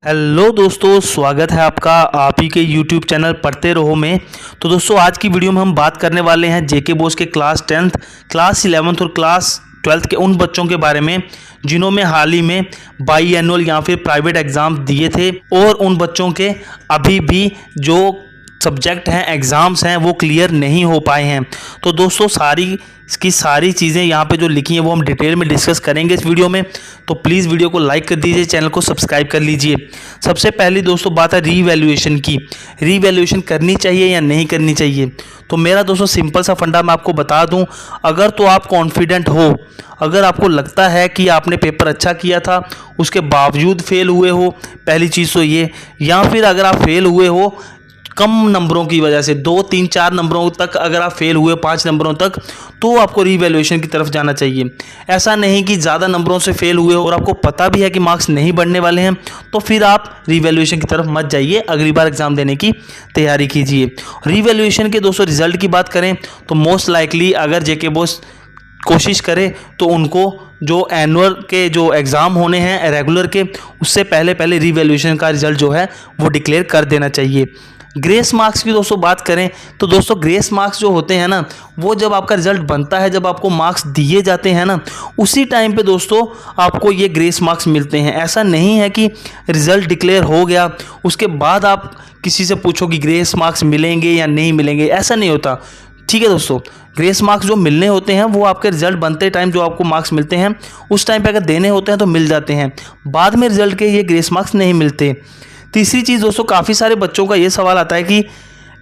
Hello दोस्तों, स्वागत है आपका आप ही के यूट्यूब चैनल पढ़ते रहो में। तो दोस्तों, आज की वीडियो में हम बात करने वाले हैं जेके बोस के क्लास 10th, क्लास 11th और क्लास 12th के उन बच्चों के बारे में जिन्होंने हाल ही में बाई एनुअल या फिर प्राइवेट एग्ज़ाम दिए थे और उन बच्चों के अभी भी जो सब्जेक्ट हैं, एग्ज़ाम्स हैं, वो क्लियर नहीं हो पाए हैं। तो दोस्तों, सारी चीज़ें यहाँ पे जो लिखी हैं वो हम डिटेल में डिस्कस करेंगे इस वीडियो में। तो प्लीज़ वीडियो को लाइक कर दीजिए, चैनल को सब्सक्राइब कर लीजिए। सबसे पहली दोस्तों बात है रीवैल्यूएशन की। रीवैल्यूएशन करनी चाहिए या नहीं करनी चाहिए? तो मेरा दोस्तों सिंपल सा फंडा मैं आपको बता दूं, अगर तो आप कॉन्फिडेंट हो, अगर आपको लगता है कि आपने पेपर अच्छा किया था उसके बावजूद फेल हुए हो, पहली चीज़ तो ये, या फिर अगर आप फेल हुए हो कम नंबरों की वजह से, 2 3 4 नंबरों तक अगर आप फेल हुए, 5 नंबरों तक, तो आपको रीवैल्यूएशन की तरफ जाना चाहिए। ऐसा नहीं कि ज़्यादा नंबरों से फेल हुए और आपको पता भी है कि मार्क्स नहीं बढ़ने वाले हैं, तो फिर आप रीवैल्यूएशन की तरफ मत जाइए, अगली बार एग्ज़ाम देने की तैयारी कीजिए। रीवैल्यूएशन के दोस्तों रिजल्ट की बात करें तो मोस्ट लाइकली अगर जेके बोस कोशिश करे तो उनको जो एनुअल के जो एग्ज़ाम होने हैं रेगुलर के, उससे पहले रीवैल्यूएशन का रिजल्ट जो है वो डिक्लेयर कर देना चाहिए। ग्रेस मार्क्स की दोस्तों बात करें तो दोस्तों ग्रेस मार्क्स जो होते हैं ना, वो जब आपका रिजल्ट बनता है, जब आपको मार्क्स दिए जाते हैं ना, उसी टाइम पे दोस्तों आपको ये ग्रेस मार्क्स मिलते हैं। ऐसा नहीं है कि रिजल्ट डिक्लेयर हो गया उसके बाद आप किसी से पूछो कि ग्रेस मार्क्स मिलेंगे या नहीं मिलेंगे, ऐसा नहीं होता। ठीक है दोस्तों, ग्रेस मार्क्स जो मिलने होते हैं वो आपके रिजल्ट बनते टाइम जो आपको मार्क्स मिलते हैं उस टाइम पे अगर देने होते हैं तो मिल जाते हैं, बाद में रिजल्ट के ये ग्रेस मार्क्स नहीं मिलते। तीसरी चीज़ दोस्तों, काफ़ी सारे बच्चों का ये सवाल आता है कि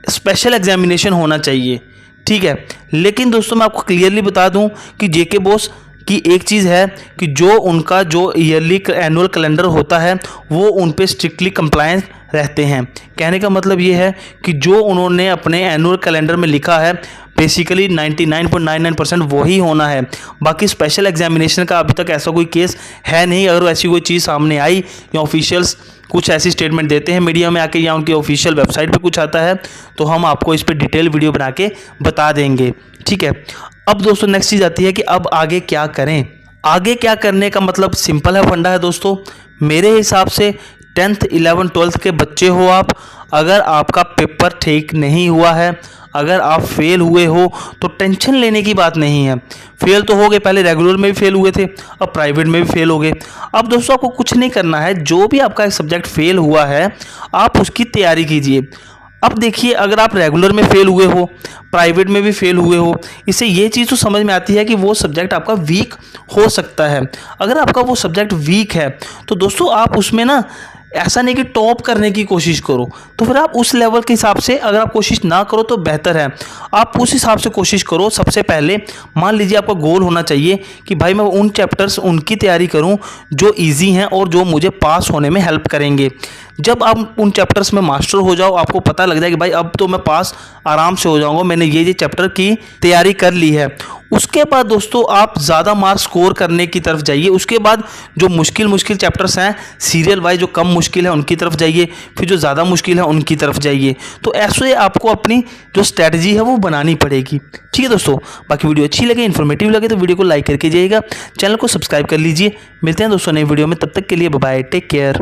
स्पेशल एग्जामिनेशन होना चाहिए। ठीक है, लेकिन दोस्तों मैं आपको क्लियरली बता दूं कि जेके बोस की एक चीज़ है कि जो उनका जो ईयरली एनुअल कैलेंडर होता है वो उन पे स्ट्रिक्टली कंप्लायंस रहते हैं। कहने का मतलब ये है कि जो उन्होंने अपने एनुअल कैलेंडर में लिखा है बेसिकली 99.99% वही होना है। बाकी स्पेशल एग्जामिनेशन का अभी तक ऐसा कोई केस है नहीं। अगर ऐसी कोई चीज़ सामने आई या ऑफिशियल्स कुछ ऐसी स्टेटमेंट देते हैं मीडिया में आके या उनकी ऑफिशियल वेबसाइट पे कुछ आता है तो हम आपको इस पे डिटेल वीडियो बना के बता देंगे। ठीक है, अब दोस्तों नेक्स्ट चीज़ आती है कि अब आगे क्या करें। आगे क्या करने का मतलब सिंपल है, फंडा है दोस्तों। मेरे हिसाब से 10th 11th 12th के बच्चे हो आप, अगर आपका पेपर ठीक नहीं हुआ है, अगर आप फेल हुए हो तो टेंशन लेने की बात नहीं है। फेल तो हो गए, पहले रेगुलर में भी फेल हुए थे, अब प्राइवेट में भी फेल हो गए। अब दोस्तों आपको कुछ नहीं करना है, जो भी आपका एक सब्जेक्ट फेल हुआ है आप उसकी तैयारी कीजिए। अब देखिए, अगर आप रेगुलर में फेल हुए हो, प्राइवेट में भी फेल हुए हो, इससे ये चीज़ तो समझ में आती है कि वो सब्जेक्ट आपका वीक हो सकता है। अगर आपका वो सब्जेक्ट वीक है तो दोस्तों आप उसमें ना ऐसा नहीं कि टॉप करने की कोशिश करो, तो फिर आप उस लेवल के हिसाब से अगर आप कोशिश ना करो तो बेहतर है। आप उस हिसाब से कोशिश करो। सबसे पहले मान लीजिए आपका गोल होना चाहिए कि भाई मैं उन चैप्टर्स उनकी तैयारी करूं जो इजी हैं और जो मुझे पास होने में हेल्प करेंगे। जब आप उन चैप्टर्स में मास्टर हो जाओ, आपको पता लग जाए कि भाई अब तो मैं पास आराम से हो जाऊंगा, मैंने ये चैप्टर की तैयारी कर ली है, उसके बाद दोस्तों आप ज़्यादा मार्क्स स्कोर करने की तरफ जाइए। उसके बाद जो मुश्किल चैप्टर्स हैं सीरियल वाइज, जो कम मुश्किल है उनकी तरफ जाइए, फिर जो ज़्यादा मुश्किल है उनकी तरफ जाइए। तो ऐसे आपको अपनी जो स्ट्रैटेजी है वो बनानी पड़ेगी। ठीक है दोस्तों, बाकी वीडियो अच्छी लगे, इन्फॉर्मेटिव लगे तो वीडियो को लाइक करके जाइएगा, चैनल को सब्सक्राइब कर लीजिए। मिलते हैं दोस्तों नई वीडियो में, तब तक के लिए बाय बाय, टेक केयर।